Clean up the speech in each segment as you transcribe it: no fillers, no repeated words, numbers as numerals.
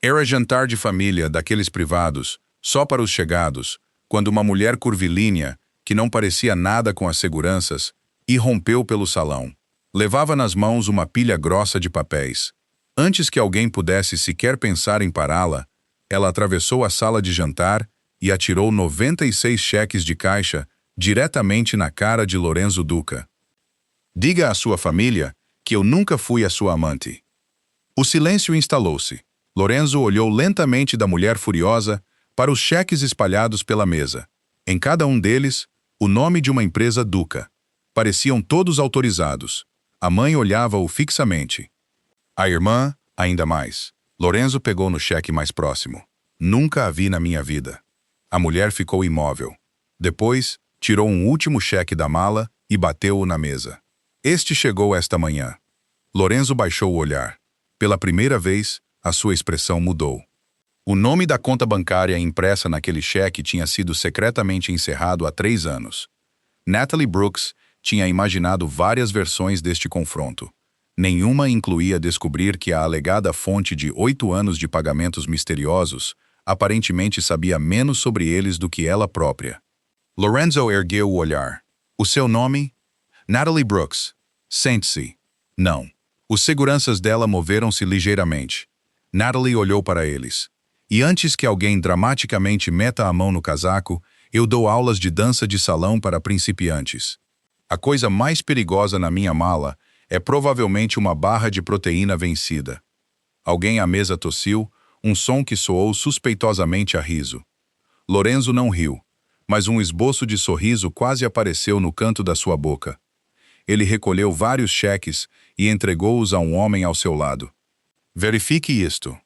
Era jantar de família, daqueles privados, só para os chegados, quando uma mulher curvilínea, que não parecia nada com as seguranças, irrompeu pelo salão. Levava nas mãos uma pilha grossa de papéis. Antes que alguém pudesse sequer pensar em pará-la, ela atravessou a sala de jantar e atirou 96 cheques de caixa diretamente na cara de Lorenzo Duca. Diga à sua família que eu nunca fui a sua amante. O silêncio instalou-se. Lorenzo olhou lentamente da mulher furiosa para os cheques espalhados pela mesa. Em cada um deles, o nome de uma empresa Duca. Pareciam todos autorizados. A mãe olhava-o fixamente. A irmã, ainda mais. Lorenzo pegou no cheque mais próximo. Nunca a vi na minha vida. A mulher ficou imóvel. Depois, tirou um último cheque da mala e bateu-o na mesa. Este chegou esta manhã. Lorenzo baixou o olhar. Pela primeira vez, a sua expressão mudou. O nome da conta bancária impressa naquele cheque tinha sido secretamente encerrado há 3 anos. Natalie Brooks tinha imaginado várias versões deste confronto. Nenhuma incluía descobrir que a alegada fonte de 8 anos de pagamentos misteriosos aparentemente sabia menos sobre eles do que ela própria. Lorenzo ergueu o olhar. O seu nome? Natalie Brooks. Sente-se. Não. Os seguranças dela moveram-se ligeiramente. Natalie olhou para eles. E antes que alguém dramaticamente meta a mão no casaco, eu dou aulas de dança de salão para principiantes. A coisa mais perigosa na minha mala é provavelmente uma barra de proteína vencida. Alguém à mesa tossiu, um som que soou suspeitosamente a riso. Lorenzo não riu, mas um esboço de sorriso quase apareceu no canto da sua boca. Ele recolheu vários cheques e entregou-os a um homem ao seu lado. Verifique isto.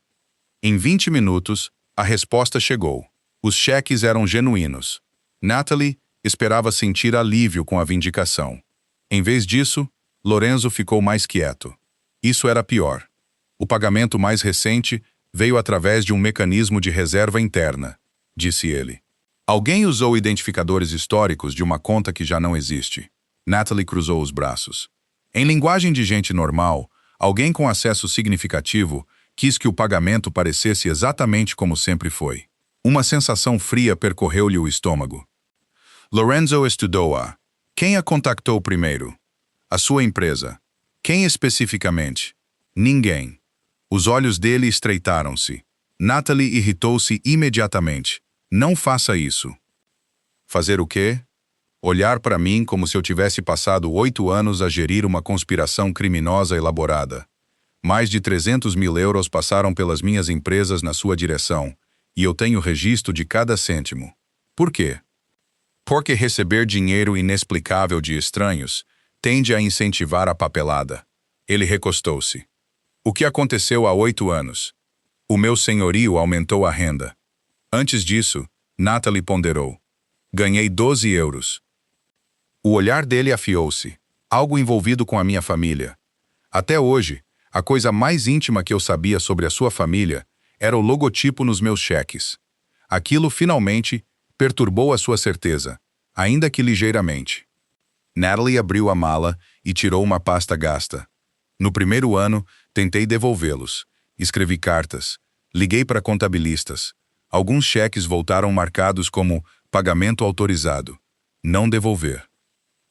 Em 20 minutos, a resposta chegou. Os cheques eram genuínos. Natalie esperava sentir alívio com a vindicação. Em vez disso, Lorenzo ficou mais quieto. Isso era pior. O pagamento mais recente veio através de um mecanismo de reserva interna, disse ele. Alguém usou identificadores históricos de uma conta que já não existe. Natalie cruzou os braços. Em linguagem de gente normal, alguém com acesso significativo quis que o pagamento parecesse exatamente como sempre foi. Uma sensação fria percorreu-lhe o estômago. Lorenzo estudou-a. Quem a contactou primeiro? A sua empresa. Quem especificamente? Ninguém. Os olhos dele estreitaram-se. Natalie irritou-se imediatamente. Não faça isso. Fazer o quê? Olhar para mim como se eu tivesse passado 8 anos a gerir uma conspiração criminosa elaborada. Mais de 300 mil euros passaram pelas minhas empresas na sua direção, e eu tenho registro de cada cêntimo. Por quê? Porque receber dinheiro inexplicável de estranhos tende a incentivar a papelada. Ele recostou-se. O que aconteceu há 8 anos? O meu senhorio aumentou a renda. Antes disso, Natalie ponderou. Ganhei 12 euros. O olhar dele afiou-se. Algo envolvido com a minha família. Até hoje, a coisa mais íntima que eu sabia sobre a sua família era o logotipo nos meus cheques. Aquilo, finalmente, perturbou a sua certeza, ainda que ligeiramente. Natalie abriu a mala e tirou uma pasta gasta. No primeiro ano, tentei devolvê-los. Escrevi cartas. Liguei para contabilistas. Alguns cheques voltaram marcados como pagamento autorizado. Não devolver.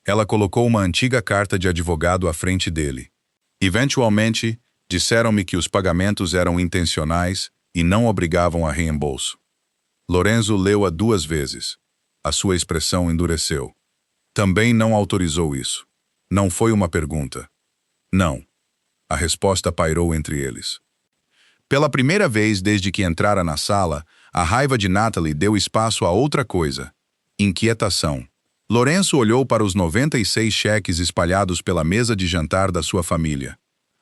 Ela colocou uma antiga carta de advogado à frente dele. Eventualmente, disseram-me que os pagamentos eram intencionais e não obrigavam a reembolso. Lorenzo leu-a 2 vezes. A sua expressão endureceu. Também não autorizou isso. Não foi uma pergunta. Não. A resposta pairou entre eles. Pela primeira vez desde que entrara na sala, a raiva de Natalie deu espaço a outra coisa. Inquietação. Lorenzo olhou para os 96 cheques espalhados pela mesa de jantar da sua família.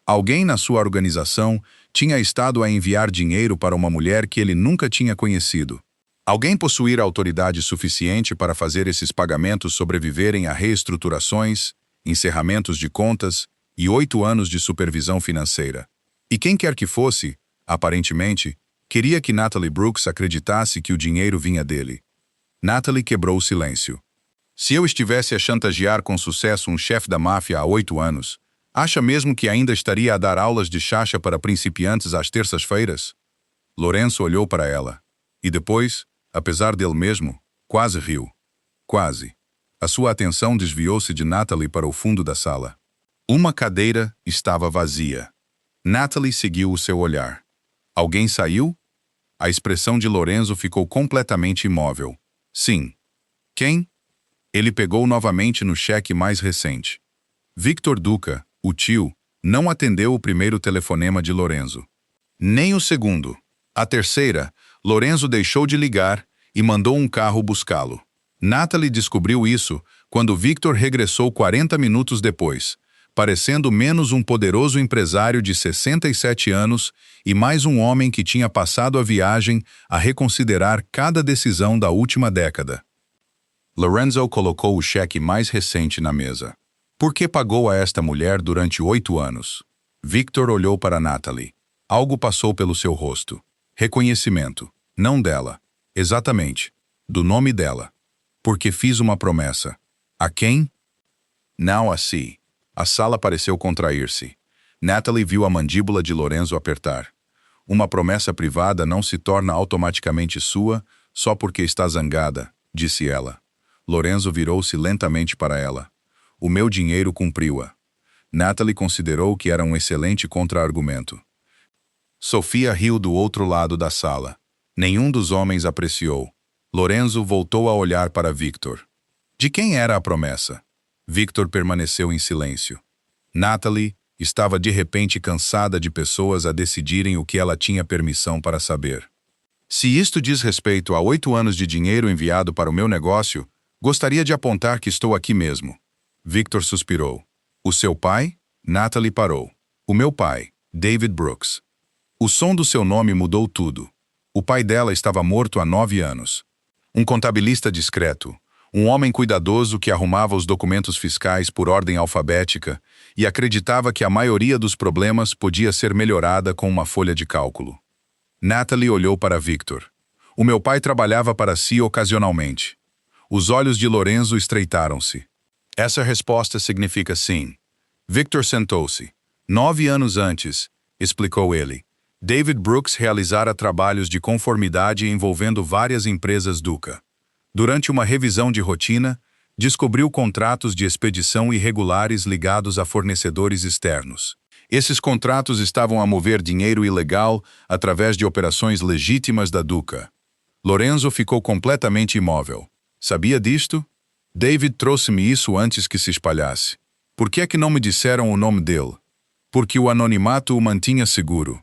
Alguém na sua organização tinha estado a enviar dinheiro para uma mulher que ele nunca tinha conhecido. Alguém possuíra autoridade suficiente para fazer esses pagamentos sobreviverem a reestruturações, encerramentos de contas e 8 anos de supervisão financeira. E quem quer que fosse, aparentemente, queria que Natalie Brooks acreditasse que o dinheiro vinha dele. Natalie quebrou o silêncio. Se eu estivesse a chantagear com sucesso um chefe da máfia há 8 anos, acha mesmo que ainda estaria a dar aulas de chacha para principiantes às terças-feiras? Lorenzo olhou para ela. E depois, apesar dele mesmo, quase riu. Quase. A sua atenção desviou-se de Natalie para o fundo da sala. Uma cadeira estava vazia. Natalie seguiu o seu olhar. Alguém saiu? A expressão de Lorenzo ficou completamente imóvel. Sim. Quem? Ele pegou novamente no cheque mais recente. Victor Duca, o tio, não atendeu o primeiro telefonema de Lorenzo. Nem o segundo. A terceira, Lorenzo deixou de ligar e mandou um carro buscá-lo. Natalie descobriu isso quando Victor regressou 40 minutos depois, parecendo menos um poderoso empresário de 67 anos e mais um homem que tinha passado a viagem a reconsiderar cada decisão da última década. Lorenzo colocou o cheque mais recente na mesa. Por que pagou a esta mulher durante 8 anos? Victor olhou para Natalie. Algo passou pelo seu rosto. Reconhecimento. Não dela. Exatamente. Do nome dela. Porque fiz uma promessa. A quem? Não assim. A sala pareceu contrair-se. Natalie viu a mandíbula de Lorenzo apertar. Uma promessa privada não se torna automaticamente sua só porque está zangada, disse ela. Lorenzo virou-se lentamente para ela. O meu dinheiro cumpriu-a. Natalie considerou que era um excelente contra-argumento. Sofia riu do outro lado da sala. Nenhum dos homens apreciou. Lorenzo voltou a olhar para Victor. De quem era a promessa? Victor permaneceu em silêncio. Natalie estava de repente cansada de pessoas a decidirem o que ela tinha permissão para saber. Se isto diz respeito a 8 anos de dinheiro enviado para o meu negócio, gostaria de apontar que estou aqui mesmo. Victor suspirou. O seu pai? Natalie parou. O meu pai, David Brooks. O som do seu nome mudou tudo. O pai dela estava morto há 9 anos. Um contabilista discreto, um homem cuidadoso que arrumava os documentos fiscais por ordem alfabética e acreditava que a maioria dos problemas podia ser melhorada com uma folha de cálculo. Natalie olhou para Victor. O meu pai trabalhava para si ocasionalmente. Os olhos de Lorenzo estreitaram-se. Essa resposta significa sim. Victor sentou-se. 9 anos antes, explicou ele, David Brooks realizara trabalhos de conformidade envolvendo várias empresas Duca. Durante uma revisão de rotina, descobriu contratos de expedição irregulares ligados a fornecedores externos. Esses contratos estavam a mover dinheiro ilegal através de operações legítimas da Duca. Lorenzo ficou completamente imóvel. Sabia disto? David trouxe-me isso antes que se espalhasse. Por que é que não me disseram o nome dele? Porque o anonimato o mantinha seguro.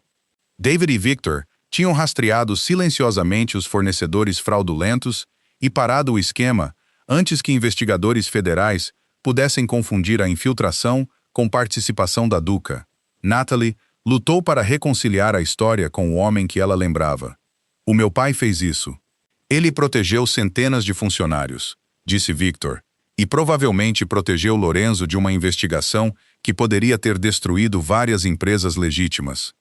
David e Victor tinham rastreado silenciosamente os fornecedores fraudulentos e parado o esquema antes que investigadores federais pudessem confundir a infiltração com participação da Duca. Natalie lutou para reconciliar a história com o homem que ela lembrava. O meu pai fez isso. Ele protegeu centenas de funcionários, disse Victor, e provavelmente protegeu Lorenzo de uma investigação que poderia ter destruído várias empresas legítimas.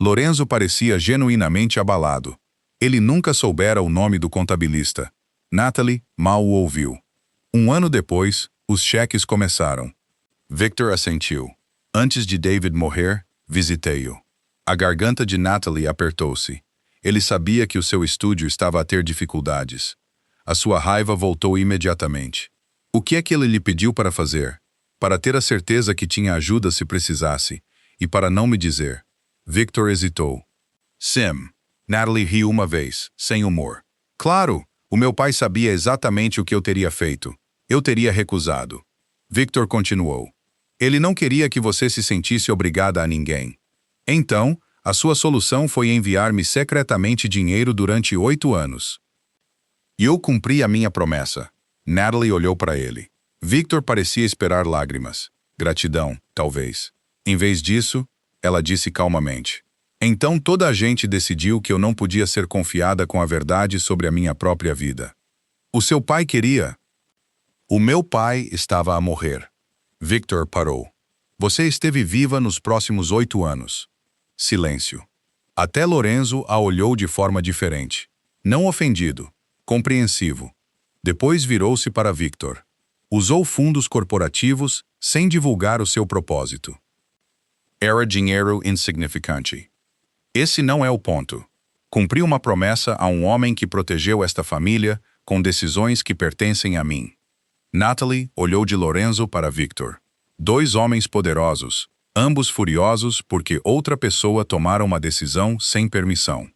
Lorenzo parecia genuinamente abalado. Ele nunca soubera o nome do contabilista. Natalie mal o ouviu. 1 ano depois, os cheques começaram. Victor assentiu. Antes de David morrer, visitei-o. A garganta de Natalie apertou-se. Ele sabia que o seu estúdio estava a ter dificuldades. A sua raiva voltou imediatamente. O que é que ele lhe pediu para fazer? Para ter a certeza que tinha ajuda se precisasse, e para não me dizer. Victor hesitou. Sim. Natalie riu uma vez, sem humor. Claro, o meu pai sabia exatamente o que eu teria feito. Eu teria recusado. Victor continuou. Ele não queria que você se sentisse obrigada a ninguém. Então, a sua solução foi enviar-me secretamente dinheiro durante 8 anos. E eu cumpri a minha promessa. Natalie olhou para ele. Victor parecia esperar lágrimas. Gratidão, talvez. Em vez disso, ela disse calmamente. Então toda a gente decidiu que eu não podia ser confiada com a verdade sobre a minha própria vida. O seu pai queria. O meu pai estava a morrer. Victor parou. Você esteve viva nos próximos 8 anos. Silêncio. Até Lorenzo a olhou de forma diferente. Não ofendido, compreensivo. Depois virou-se para Victor. Usou fundos corporativos sem divulgar o seu propósito. Era dinheiro insignificante. Esse não é o ponto. Cumpri uma promessa a um homem que protegeu esta família com decisões que pertencem a mim. Natalie olhou de Lorenzo para Victor. Dois homens poderosos, ambos furiosos porque outra pessoa tomara uma decisão sem permissão.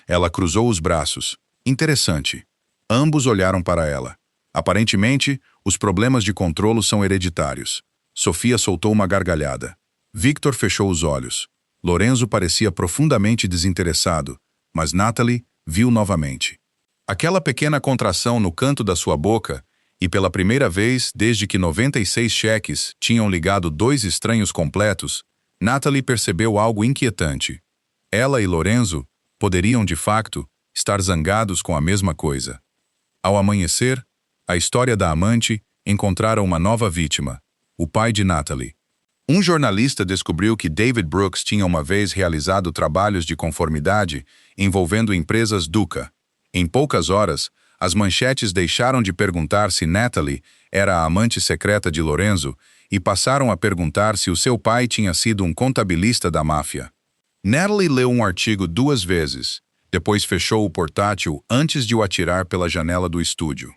Ela cruzou os braços. Interessante. Ambos olharam para ela. Aparentemente, os problemas de controlo são hereditários. Sofia soltou uma gargalhada. Victor fechou os olhos. Lorenzo parecia profundamente desinteressado, mas Natalie viu novamente. Aquela pequena contração no canto da sua boca, e pela primeira vez desde que 96 cheques tinham ligado dois estranhos completos, Natalie percebeu algo inquietante. Ela e Lorenzo poderiam, de facto, estar zangados com a mesma coisa. Ao amanhecer, a história da amante encontrara uma nova vítima, o pai de Natalie. Um jornalista descobriu que David Brooks tinha uma vez realizado trabalhos de conformidade envolvendo empresas Duca. Em poucas horas, as manchetes deixaram de perguntar se Natalie era a amante secreta de Lorenzo e passaram a perguntar se o seu pai tinha sido um contabilista da máfia. Natalie leu um artigo 2 vezes, depois fechou o portátil antes de o atirar pela janela do estúdio.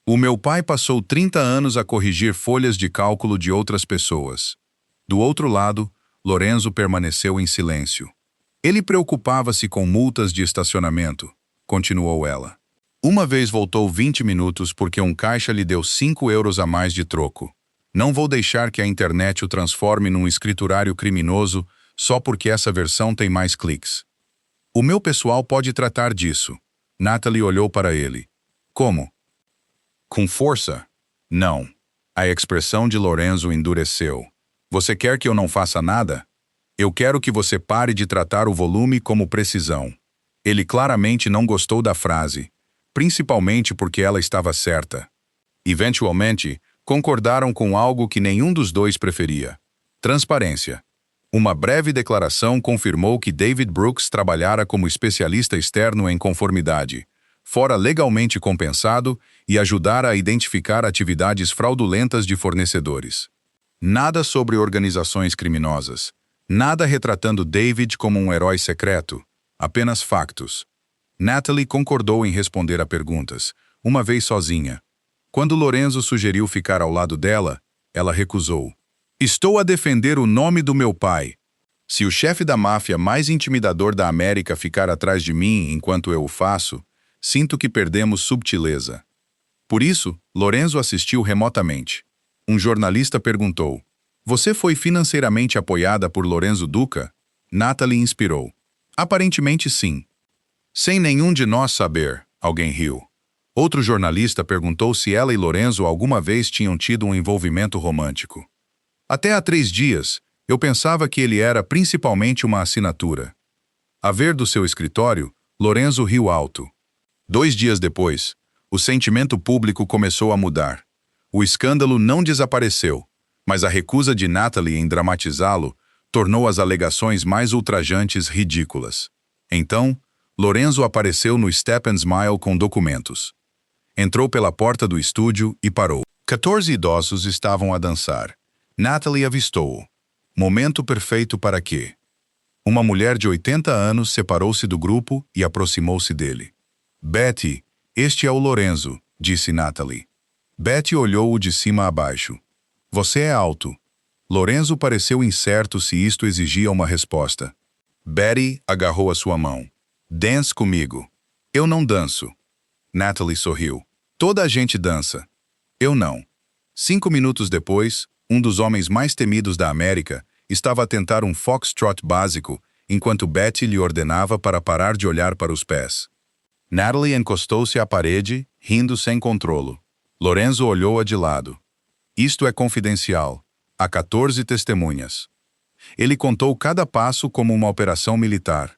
O meu pai passou 30 anos a corrigir folhas de cálculo de outras pessoas. Do outro lado, Lorenzo permaneceu em silêncio. Ele preocupava-se com multas de estacionamento, continuou ela. Uma vez voltou 20 minutos porque um caixa lhe deu 5 euros a mais de troco. Não vou deixar que a internet o transforme num escriturário criminoso só porque essa versão tem mais cliques. O meu pessoal pode tratar disso. Natalie olhou para ele. Como? Com força? Não. A expressão de Lorenzo endureceu. Você quer que eu não faça nada? Eu quero que você pare de tratar o volume como precisão. Ele claramente não gostou da frase, principalmente porque ela estava certa. Eventualmente, concordaram com algo que nenhum dos dois preferia: transparência. Uma breve declaração confirmou que David Brooks trabalhara como especialista externo em conformidade, fora legalmente compensado e ajudara a identificar atividades fraudulentas de fornecedores. Nada sobre organizações criminosas. Nada retratando David como um herói secreto. Apenas factos. Natalie concordou em responder a perguntas, uma vez sozinha. Quando Lorenzo sugeriu ficar ao lado dela, ela recusou. Estou a defender o nome do meu pai. Se o chefe da máfia mais intimidador da América ficar atrás de mim enquanto eu o faço, sinto que perdemos subtileza. Por isso, Lorenzo assistiu remotamente. Um jornalista perguntou: Você foi financeiramente apoiada por Lorenzo Duca? Natalie inspirou. Aparentemente sim. Sem nenhum de nós saber, alguém riu. Outro jornalista perguntou se ela e Lorenzo alguma vez tinham tido um envolvimento romântico. Até há 3 dias, eu pensava que ele era principalmente uma assinatura. A ver do seu escritório, Lorenzo riu alto. 2 dias depois, o sentimento público começou a mudar. O escândalo não desapareceu, mas a recusa de Natalie em dramatizá-lo tornou as alegações mais ultrajantes ridículas. Então, Lorenzo apareceu no Step and Smile com documentos. Entrou pela porta do estúdio e parou. 14 idosos estavam a dançar. Natalie avistou-o. Momento perfeito para quê? Uma mulher de 80 anos separou-se do grupo e aproximou-se dele. Betty, este é o Lorenzo, disse Natalie. Betty olhou-o de cima a baixo. Você é alto. Lorenzo pareceu incerto se isto exigia uma resposta. Betty agarrou a sua mão. Dance comigo. Eu não danço. Natalie sorriu. Toda a gente dança. Eu não. 5 minutos depois, um dos homens mais temidos da América estava a tentar um foxtrot básico, enquanto Betty lhe ordenava para parar de olhar para os pés. Natalie encostou-se à parede, rindo sem controlo. Lorenzo olhou-a de lado. Isto é confidencial. Há 14 testemunhas. Ele contou cada passo como uma operação militar.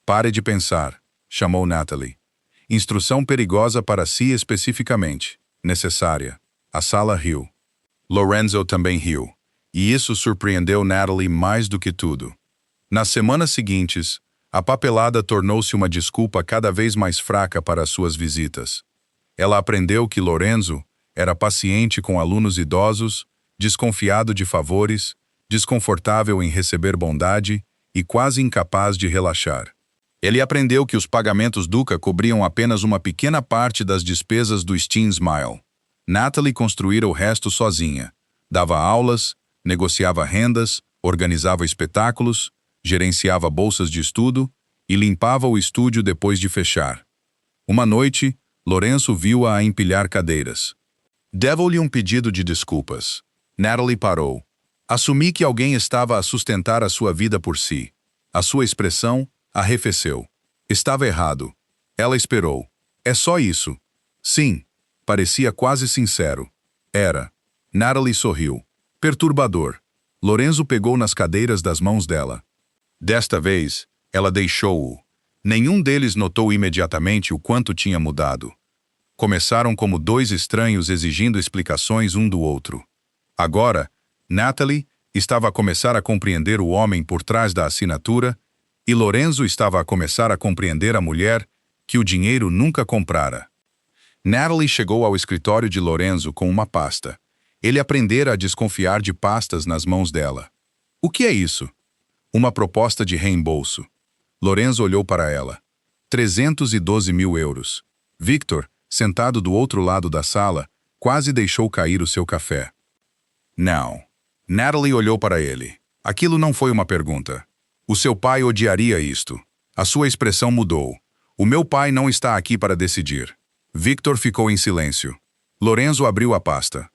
Pare de pensar, chamou Natalie. Instrução perigosa para si especificamente. Necessária. A sala riu. Lorenzo também riu. E isso surpreendeu Natalie mais do que tudo. Nas semanas seguintes, a papelada tornou-se uma desculpa cada vez mais fraca para as suas visitas. Ela aprendeu que Lorenzo era paciente com alunos idosos, desconfiado de favores, desconfortável em receber bondade e quase incapaz de relaxar. Ele aprendeu que os pagamentos Duca cobriam apenas uma pequena parte das despesas do Steam Smile. Natalie construíra o resto sozinha. Dava aulas, negociava rendas, organizava espetáculos, gerenciava bolsas de estudo e limpava o estúdio depois de fechar. Uma noite, Lourenço viu-a a empilhar cadeiras. Deu-lhe um pedido de desculpas. Natalie parou. Assumi que alguém estava a sustentar a sua vida por si. A sua expressão arrefeceu. Estava errado. Ela esperou. É só isso. Sim. Parecia quase sincero. Era. Natalie sorriu. Perturbador. Lourenço pegou nas cadeiras das mãos dela. Desta vez, ela deixou-o. Nenhum deles notou imediatamente o quanto tinha mudado. Começaram como dois estranhos exigindo explicações um do outro. Agora, Natalie estava a começar a compreender o homem por trás da assinatura e Lourenço estava a começar a compreender a mulher que o dinheiro nunca comprara. Natalie chegou ao escritório de Lourenço com uma pasta. Ele aprendera a desconfiar de pastas nas mãos dela. O que é isso? Uma proposta de reembolso. Lourenço olhou para ela. 312 mil euros. Victor, sentado do outro lado da sala, quase deixou cair o seu café. Não. Natalie olhou para ele. Aquilo não foi uma pergunta. O seu pai odiaria isto. A sua expressão mudou. O meu pai não está aqui para decidir. Victor ficou em silêncio. Lourenço abriu a pasta.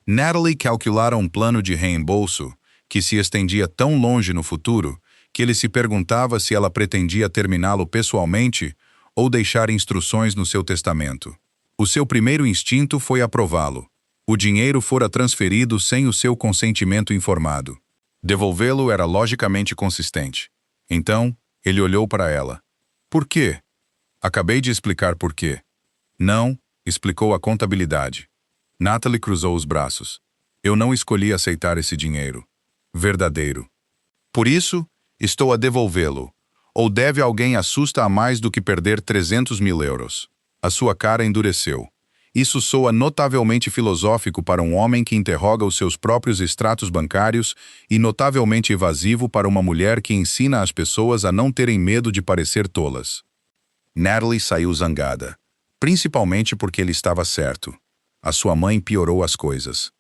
Natalie calculara um plano de reembolso que se estendia tão longe no futuro que ele se perguntava se ela pretendia terminá-lo pessoalmente ou deixar instruções no seu testamento. O seu primeiro instinto foi aprová-lo. O dinheiro fora transferido sem o seu consentimento informado. Devolvê-lo era logicamente consistente. Então, ele olhou para ela. Por quê? Acabei de explicar por quê. Não, explicou a contabilidade. Natalie cruzou os braços. Eu não escolhi aceitar esse dinheiro. Verdadeiro. Por isso, estou a devolvê-lo. Ou deve alguém assusta a mais do que perder 300 mil euros. A sua cara endureceu. Isso soa notavelmente filosófico para um homem que interroga os seus próprios extratos bancários e notavelmente evasivo para uma mulher que ensina as pessoas a não terem medo de parecer tolas. Natalie saiu zangada, principalmente porque ele estava certo. A sua mãe piorou as coisas.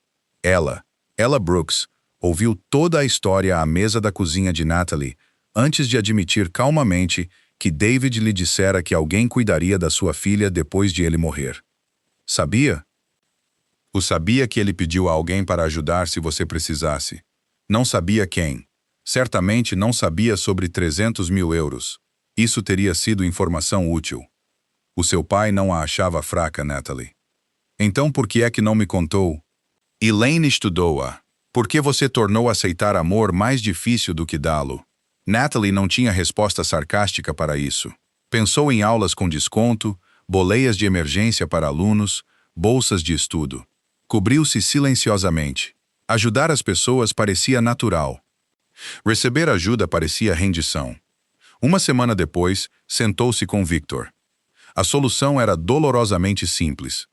Ella Brooks, ouviu toda a história à mesa da cozinha de Natalie antes de admitir calmamente que David lhe dissera que alguém cuidaria da sua filha depois de ele morrer. Sabia? Sabia que ele pediu a alguém para ajudar se você precisasse. Não sabia quem. Certamente não sabia sobre 300 mil euros. Isso teria sido informação útil. O seu pai não a achava fraca, Natalie. Então por que é que não me contou? Elaine estudou-a. Por que você tornou aceitar amor mais difícil do que dá-lo? Natalie não tinha resposta sarcástica para isso. Pensou em aulas com desconto, boleias de emergência para alunos, bolsas de estudo. Cobriu-se silenciosamente. Ajudar as pessoas parecia natural. Receber ajuda parecia rendição. Uma semana depois, sentou-se com Victor. A solução era dolorosamente simples.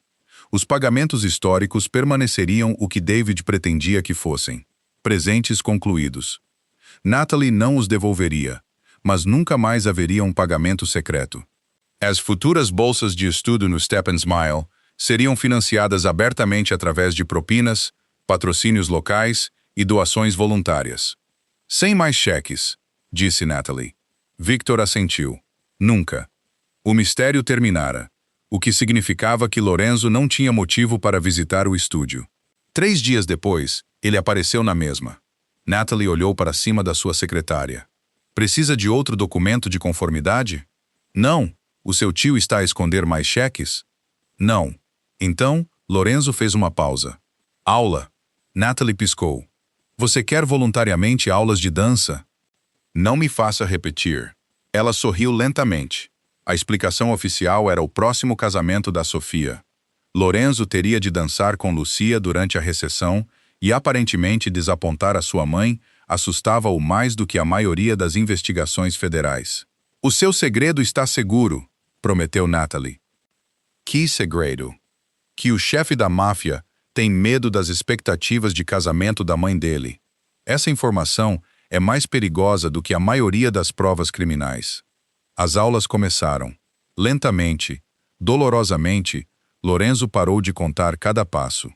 Os pagamentos históricos permaneceriam o que David pretendia que fossem. Presentes concluídos. Natalie não os devolveria, mas nunca mais haveria um pagamento secreto. As futuras bolsas de estudo no Step & Smile seriam financiadas abertamente através de propinas, patrocínios locais e doações voluntárias. Sem mais cheques, disse Natalie. Victor assentiu. Nunca. O mistério terminara, o que significava que Lourenço não tinha motivo para visitar o estúdio. 3 dias depois, ele apareceu na mesma. Natalie olhou para cima da sua secretária. Precisa de outro documento de conformidade? Não. O seu tio está a esconder mais cheques? Não. Então, Lourenço fez uma pausa. Aula. Natalie piscou. Você quer voluntariamente aulas de dança? Não me faça repetir. Ela sorriu lentamente. A explicação oficial era o próximo casamento da Sofia. Lourenço teria de dançar com Lucia durante a recessão e aparentemente desapontar a sua mãe assustava-o mais do que a maioria das investigações federais. O seu segredo está seguro, prometeu Natalie. Que segredo? Que o chefe da máfia tem medo das expectativas de casamento da mãe dele. Essa informação é mais perigosa do que a maioria das provas criminais. As aulas começaram. Lentamente, dolorosamente, Lorenzo parou de contar cada passo.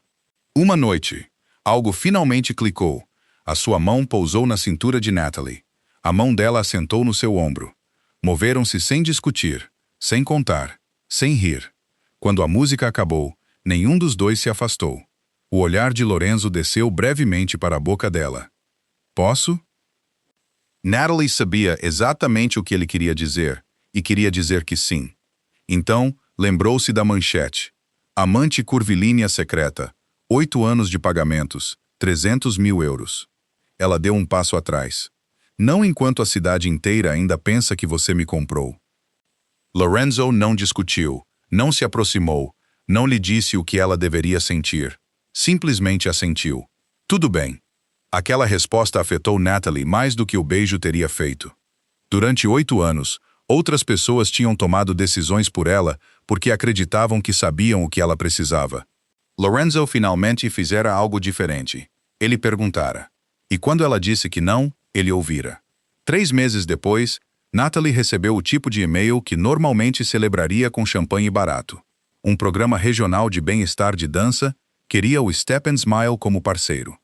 Uma noite, algo finalmente clicou. A sua mão pousou na cintura de Natalie. A mão dela assentou no seu ombro. Moveram-se sem discutir, sem contar, sem rir. Quando a música acabou, nenhum dos dois se afastou. O olhar de Lorenzo desceu brevemente para a boca dela. Posso? Natalie sabia exatamente o que ele queria dizer, e queria dizer que sim. Então, lembrou-se da manchete. Amante curvilínea secreta. 8 anos de pagamentos. 300 mil euros. Ela deu um passo atrás. Não enquanto a cidade inteira ainda pensa que você me comprou. Lorenzo não discutiu, não se aproximou, não lhe disse o que ela deveria sentir. Simplesmente assentiu. Tudo bem. Aquela resposta afetou Natalie mais do que o beijo teria feito. Durante 8 anos, outras pessoas tinham tomado decisões por ela porque acreditavam que sabiam o que ela precisava. Lorenzo finalmente fizera algo diferente. Ele perguntara. E quando ela disse que não, ele ouvira. 3 meses depois, Natalie recebeu o tipo de e-mail que normalmente celebraria com champanhe barato. Um programa regional de bem-estar de dança queria o Step and Smile como parceiro.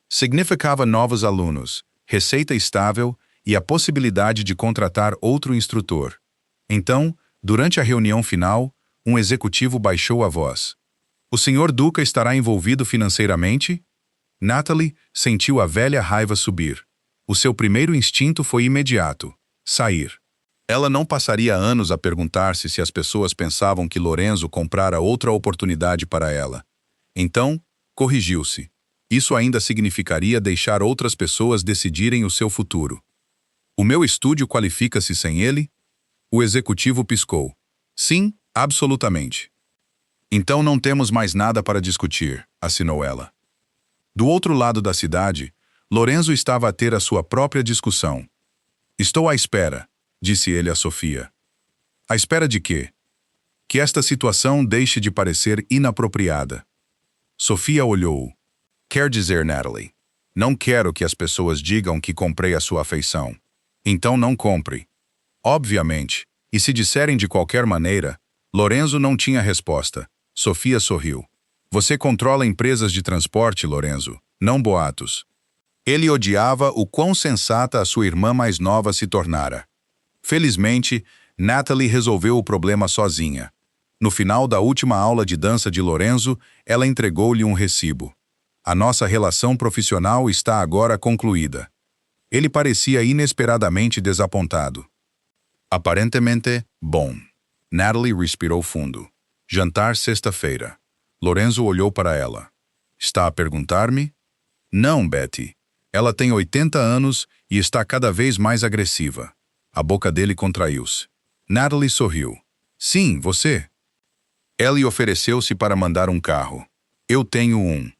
Significava novos alunos, receita estável e a possibilidade de contratar outro instrutor. Então, durante a reunião final, um executivo baixou a voz. O Sr. Duca estará envolvido financeiramente? Natalie sentiu a velha raiva subir. O seu primeiro instinto foi imediato: sair. Ela não passaria anos a perguntar-se se as pessoas pensavam que Lorenzo comprara outra oportunidade para ela. Então, corrigiu-se. Isso ainda significaria deixar outras pessoas decidirem o seu futuro. O meu estúdio qualifica-se sem ele? O executivo piscou. Sim, absolutamente. Então não temos mais nada para discutir, assinou ela. Do outro lado da cidade, Lorenzo estava a ter a sua própria discussão. Estou à espera, disse ele a Sofia. À espera de quê? Que esta situação deixe de parecer inapropriada. Sofia olhou. Quer dizer, Natalie, não quero que as pessoas digam que comprei a sua afeição. Então não compre. Obviamente, e se disserem de qualquer maneira, Lorenzo não tinha resposta. Sofia sorriu. Você controla empresas de transporte, Lorenzo, não boatos. Ele odiava o quão sensata a sua irmã mais nova se tornara. Felizmente, Natalie resolveu o problema sozinha. No final da última aula de dança de Lorenzo, ela entregou-lhe um recibo. A nossa relação profissional está agora concluída. Ele parecia inesperadamente desapontado. Aparentemente, bom. Natalie respirou fundo. Jantar sexta-feira. Lorenzo olhou para ela. Está a perguntar-me? Não, Betty. Ela tem 80 anos e está cada vez mais agressiva. A boca dele contraiu-se. Natalie sorriu. Sim, você. Ellie ofereceu-se para mandar um carro. Eu tenho um.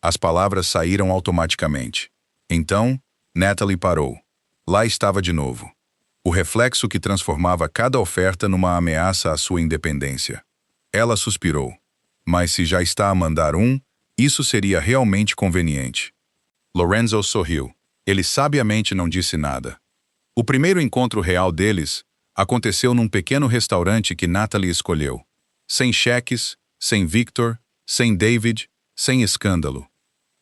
As palavras saíram automaticamente. Então, Natalie parou. Lá estava de novo. O reflexo que transformava cada oferta numa ameaça à sua independência. Ela suspirou. Mas se já está a mandar um, isso seria realmente conveniente. Lorenzo sorriu. Ele sabiamente não disse nada. O primeiro encontro real deles aconteceu num pequeno restaurante que Natalie escolheu. Sem cheques, sem Victor, sem David, sem escândalo.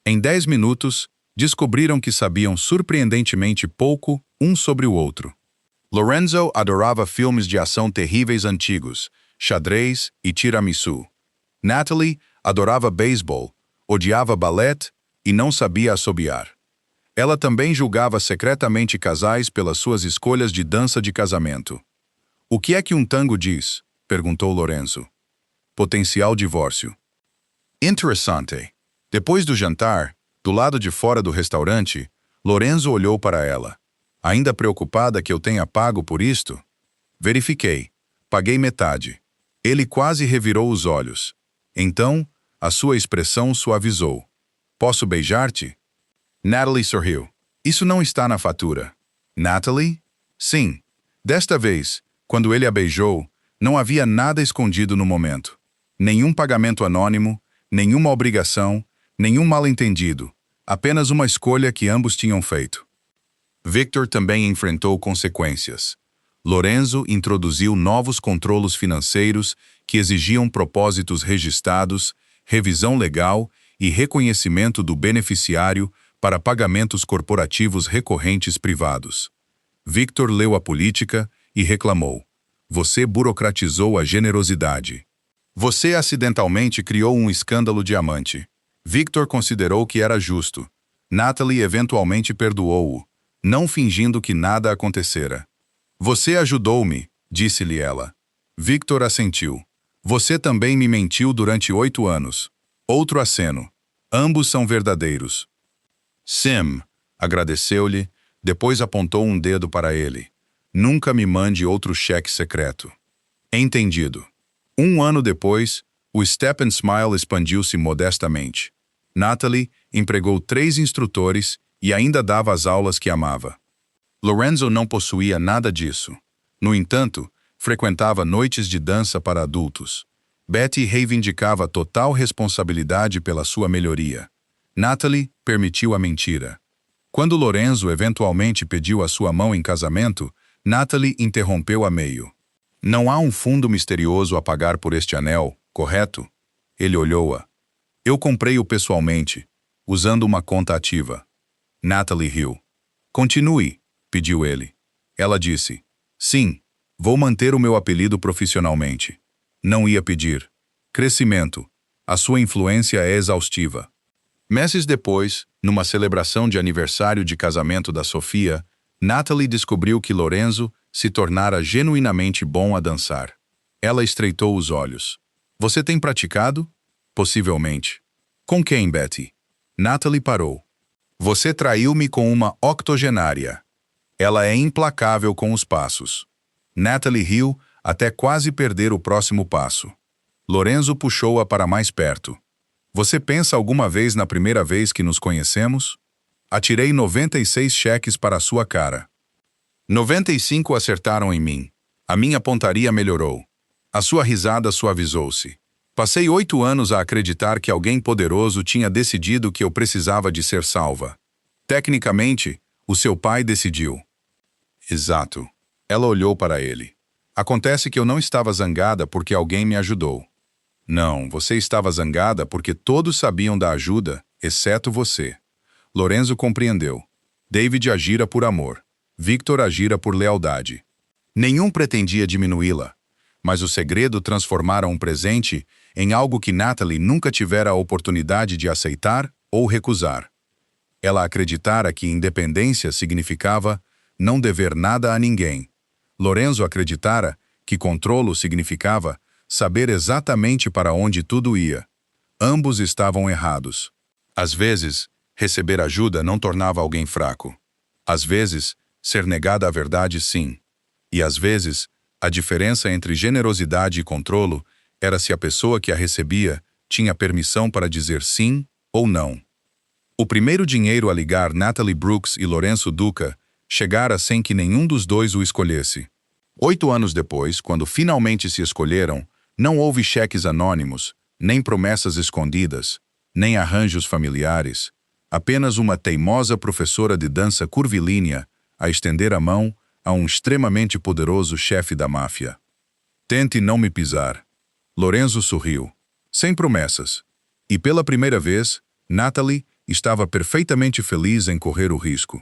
Em 10 minutos, descobriram que sabiam surpreendentemente pouco um sobre o outro. Lorenzo adorava filmes de ação terríveis antigos, xadrez e tiramisu. Natalie adorava beisebol, odiava ballet e não sabia assobiar. Ela também julgava secretamente casais pelas suas escolhas de dança de casamento. O que é que um tango diz? Perguntou Lorenzo. Potencial divórcio. Interessante. Depois do jantar, do lado de fora do restaurante, Lorenzo olhou para ela. Ainda preocupada que eu tenha pago por isto? Verifiquei. Paguei metade. Ele quase revirou os olhos. Então, a sua expressão suavizou. Posso beijar-te? Natalie sorriu. Isso não está na fatura. Natalie? Sim. Desta vez, quando ele a beijou, não havia nada escondido no momento. Nenhum pagamento anônimo, nenhuma obrigação, nenhum mal-entendido. Apenas uma escolha que ambos tinham feito. Victor também enfrentou consequências. Lorenzo introduziu novos controlos financeiros que exigiam propósitos registrados, revisão legal e reconhecimento do beneficiário para pagamentos corporativos recorrentes privados. Victor leu a política e reclamou. Você burocratizou a generosidade. Você acidentalmente criou um escândalo diamante. Victor considerou que era justo. Natalie eventualmente perdoou-o, não fingindo que nada acontecera. Você ajudou-me, disse-lhe ela. Victor assentiu. Você também me mentiu durante 8 anos. Outro aceno. Ambos são verdadeiros. Sim, agradeceu-lhe, depois apontou um dedo para ele. Nunca me mande outro cheque secreto. Entendido. 1 ano depois, o Step and Smile expandiu-se modestamente. Natalie empregou 3 instrutores e ainda dava as aulas que amava. Lorenzo não possuía nada disso. No entanto, frequentava noites de dança para adultos. Betty reivindicava total responsabilidade pela sua melhoria. Natalie permitiu a mentira. Quando Lorenzo eventualmente pediu a sua mão em casamento, Natalie interrompeu a meio. Não há um fundo misterioso a pagar por este anel, correto? Ele olhou-a. Eu comprei-o pessoalmente, usando uma conta ativa. Natalie riu. Continue, pediu ele. Ela disse. Sim, vou manter o meu apelido profissionalmente. Não ia pedir. Crescimento. A sua influência é exaustiva. Meses depois, numa celebração de aniversário de casamento da Sofia, Natalie descobriu que Lorenzo se tornara genuinamente bom a dançar. Ela estreitou os olhos. Você tem praticado? Possivelmente. Com quem, Betty? Natalie parou. Você traiu-me com uma octogenária. Ela é implacável com os passos. Natalie riu até quase perder o próximo passo. Lorenzo puxou-a para mais perto. Você pensa alguma vez na primeira vez que nos conhecemos? Atirei 96 cheques para a sua cara. 95 acertaram em mim. A minha pontaria melhorou. A sua risada suavizou-se. Passei 8 anos a acreditar que alguém poderoso tinha decidido que eu precisava de ser salva. Tecnicamente, o seu pai decidiu. Exato. Ela olhou para ele. Acontece que eu não estava zangada porque alguém me ajudou. Não, você estava zangada porque todos sabiam da ajuda, exceto você. Lorenzo compreendeu. David agira por amor. Victor agira por lealdade. Nenhum pretendia diminuí-la, mas o segredo transformara um presente em algo que Natalie nunca tivera a oportunidade de aceitar ou recusar. Ela acreditara que independência significava não dever nada a ninguém. Lorenzo acreditara que controlo significava saber exatamente para onde tudo ia. Ambos estavam errados. Às vezes, receber ajuda não tornava alguém fraco. Às vezes, ser negada a verdade, sim. E às vezes, a diferença entre generosidade e controlo era se a pessoa que a recebia tinha permissão para dizer sim ou não. O primeiro dinheiro a ligar Natalie Brooks e Lorenzo Duca chegara sem que nenhum dos dois o escolhesse. 8 anos depois, quando finalmente se escolheram, não houve cheques anônimos, nem promessas escondidas, nem arranjos familiares, apenas uma teimosa professora de dança curvilínea a estender a mão a um extremamente poderoso chefe da máfia. Tente não me pisar. Lorenzo sorriu. Sem promessas. E pela primeira vez, Natalie estava perfeitamente feliz em correr o risco.